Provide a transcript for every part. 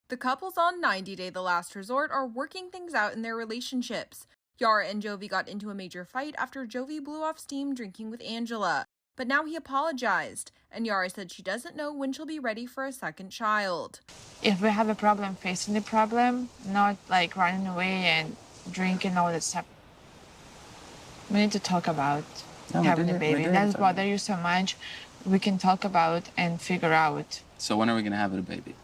The couples on 90 Day The Last Resort are working things out in their relationships. Yara and Jovi got into a major fight after Jovi blew off steam drinking with Angela. But now he apologized, and Yara said she doesn't know when she'll be ready for a second child. If we have a problem, facing the problem, not like running away and drinking all that stuff. We need to talk about having a baby. That's bothers you so much. We can talk about and figure out. So when are we gonna have a baby?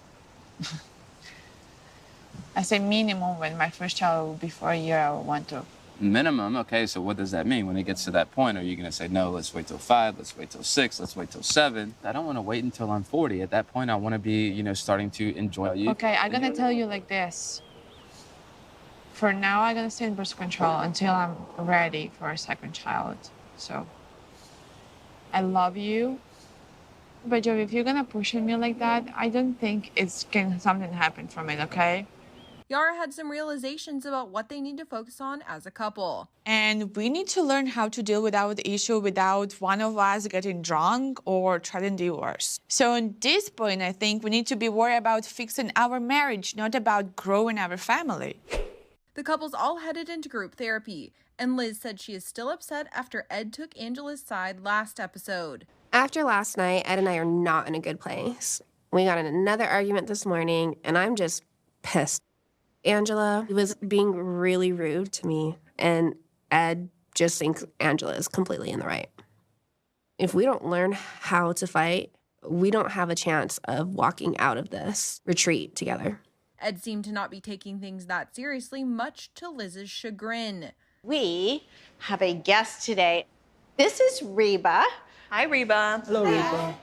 I say minimum when my first child will be 4 years, I will want to. Minimum, okay, so what does that mean? When it gets to that point, are you gonna say, no, let's wait till 5, let's wait till 6, let's wait till 7? I don't wanna wait until I'm 40. At that point, I wanna be, starting to enjoy you. Okay, I'm gonna tell you like this. For now, I'm gonna stay in birth control until I'm ready for a second child. So, I love you. But Joey, if you're gonna push me like that, I don't think something happen from it, okay? Yara had some realizations about what they need to focus on as a couple. And we need to learn how to deal with our issue without one of us getting drunk or threatening divorce. So at this point, I think we need to be worried about fixing our marriage, not about growing our family. The couples all headed into group therapy, and Liz said she is still upset after Ed took Angela's side last episode. After last night, Ed and I are not in a good place. We got in another argument this morning, and I'm just pissed. Angela was being really rude to me, and Ed just thinks Angela is completely in the right. If we don't learn how to fight, we don't have a chance of walking out of this retreat together. Ed seemed to not be taking things that seriously, much to Liz's chagrin. We have a guest today. This is Reba. Hi, Reba. Hello, Reba.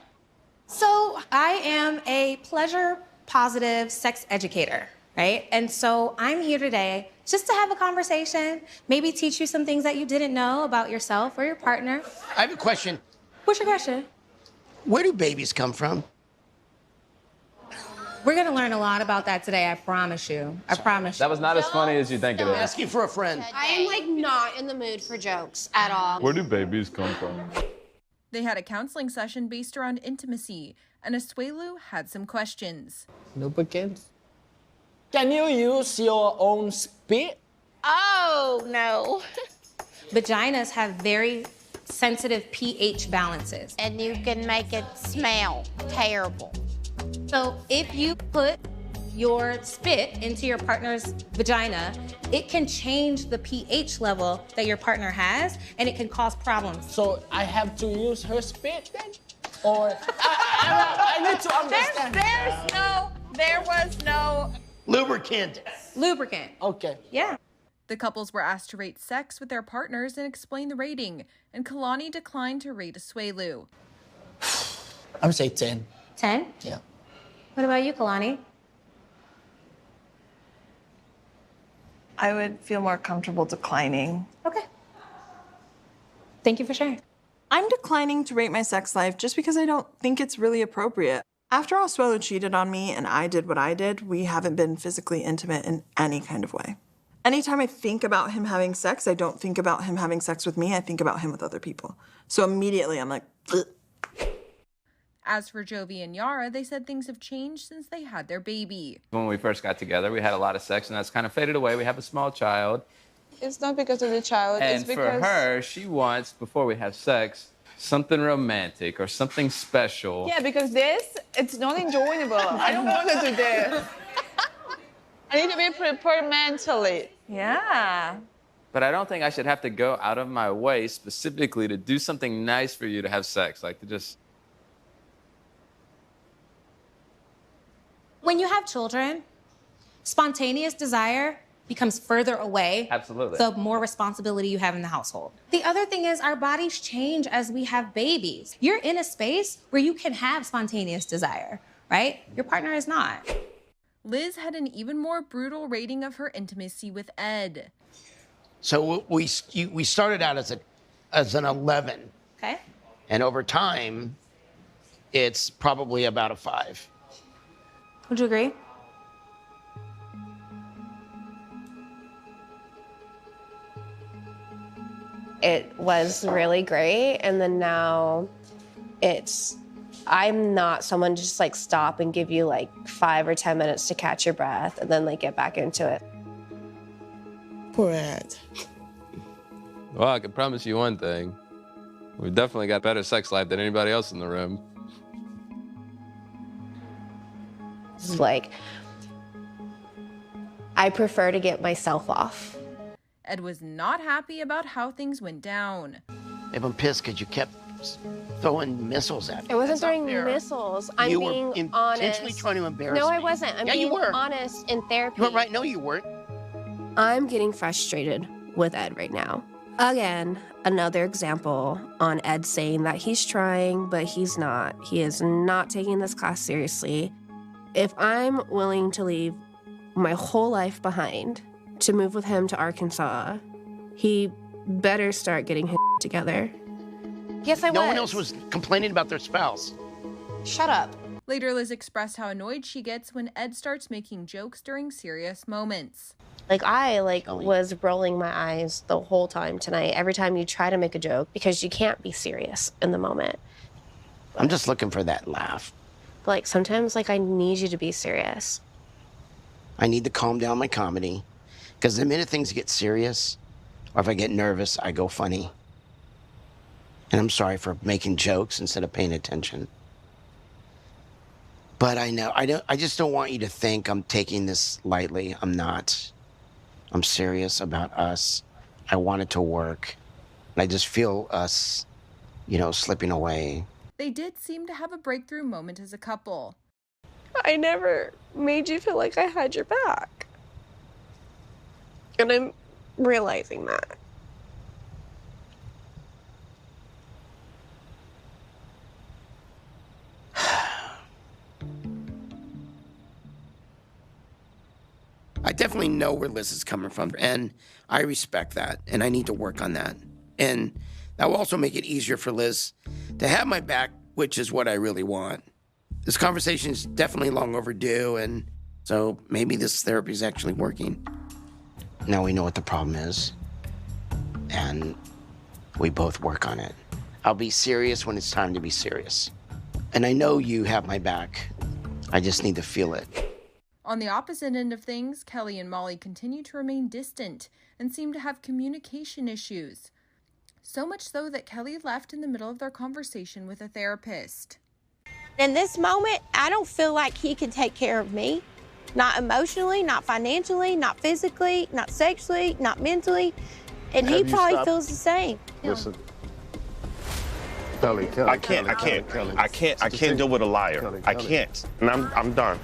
So I am a pleasure-positive sex educator, right? And so I'm here today just to have a conversation, maybe teach you some things that you didn't know about yourself or your partner. I have a question. What's your question? Where do babies come from? We're gonna learn a lot about that today, I promise you. I promise you. That was not as funny as you think it is. I'm asking for a friend. I am not in the mood for jokes at all. Where do babies come from? They had a counseling session based around intimacy, and Asuelu had some questions. Lubricants? Can you use your own spit? Oh, no. Vaginas have very sensitive pH balances. And you can make it smell terrible. So if you put your spit into your partner's vagina, it can change the pH level that your partner has, and it can cause problems. So I have to use her spit then? Or I need to understand. There was no. Lubricant. Lubricant. Okay. Yeah. The couples were asked to rate sex with their partners and explain the rating, and Kalani declined to rate Asuelu. I would say 10. 10? Yeah. What about you, Kalani? I would feel more comfortable declining. Okay. Thank you for sharing. I'm declining to rate my sex life just because I don't think it's really appropriate. After Asuelu cheated on me and I did what I did, we haven't been physically intimate in any kind of way. Anytime I think about him having sex, I don't think about him having sex with me, I think about him with other people. So immediately I'm like, ugh. As for Jovi and Yara, they said things have changed since they had their baby. When we first got together, we had a lot of sex, and that's kind of faded away. We have a small child. It's not because of the child, And it's because... for her, she wants, before we have sex, something romantic or something special. Yeah, because it's not enjoyable. I don't want to do this. I need to be prepared mentally. Yeah. But I don't think I should have to go out of my way specifically to do something nice for you to have sex, like to just... When you have children, spontaneous desire becomes further away. Absolutely. The more responsibility you have in the household. The other thing is our bodies change as we have babies. You're in a space where you can have spontaneous desire, right? Your partner is not. Liz had an even more brutal rating of her intimacy with Ed. So we started out as an 11. Okay. And over time, it's probably about a 5. Would you agree? It was really great, and then now it's I'm not someone to just like stop and give you like 5 or 10 minutes to catch your breath and then like get back into it. Poor Ed. Well, I can promise you one thing. We've definitely got better sex life than anybody else in the room. It's like, I prefer to get myself off. Ed was not happy about how things went down. Babe, I'm pissed because you kept throwing missiles at me. I wasn't That's not throwing fair. missiles. I'm You being were intentionally honest. trying to embarrass me. No, I wasn't. I'm Yeah, being you were. honest in therapy. You weren't right. No, you weren't. I'm getting frustrated with Ed right now. Again, another example on Ed saying that he's trying, but he's not. He is not taking this class seriously. If I'm willing to leave my whole life behind to move with him to Arkansas, he better start getting his together. Yes, I was. No one else was complaining about their spouse. Shut up. Later, Liz expressed how annoyed she gets when Ed starts making jokes during serious moments. Like, I was rolling my eyes the whole time tonight, every time you try to make a joke, because you can't be serious in the moment. I'm just looking for that laugh. Like, sometimes, like, I need you to be serious. I need to calm down my comedy, because the minute things get serious, or if I get nervous, I go funny. And I'm sorry for making jokes instead of paying attention. But I know, I just don't want you to think I'm taking this lightly. I'm not. I'm serious about us. I want it to work. And I just feel us, slipping away. They did seem to have a breakthrough moment as a couple. I never made you feel like I had your back. And I'm realizing that. I definitely know where Liz is coming from, and I respect that, and I need to work on that. And that will also make it easier for Liz to have my back, which is what I really want. This conversation is definitely long overdue, and so maybe this therapy is actually working. Now we know what the problem is, and we both work on it. I'll be serious when it's time to be serious. And I know you have my back. I just need to feel it. On the opposite end of things, Kelly and Molly continue to remain distant and seem to have communication issues. So much so that Kelly left in the middle of their conversation with a therapist. In this moment, I don't feel like he can take care of me. Not emotionally, not financially, not physically, not sexually, not mentally. And he probably feels the same. Listen. Kelly, I can't deal with a liar. I can't. And I'm done.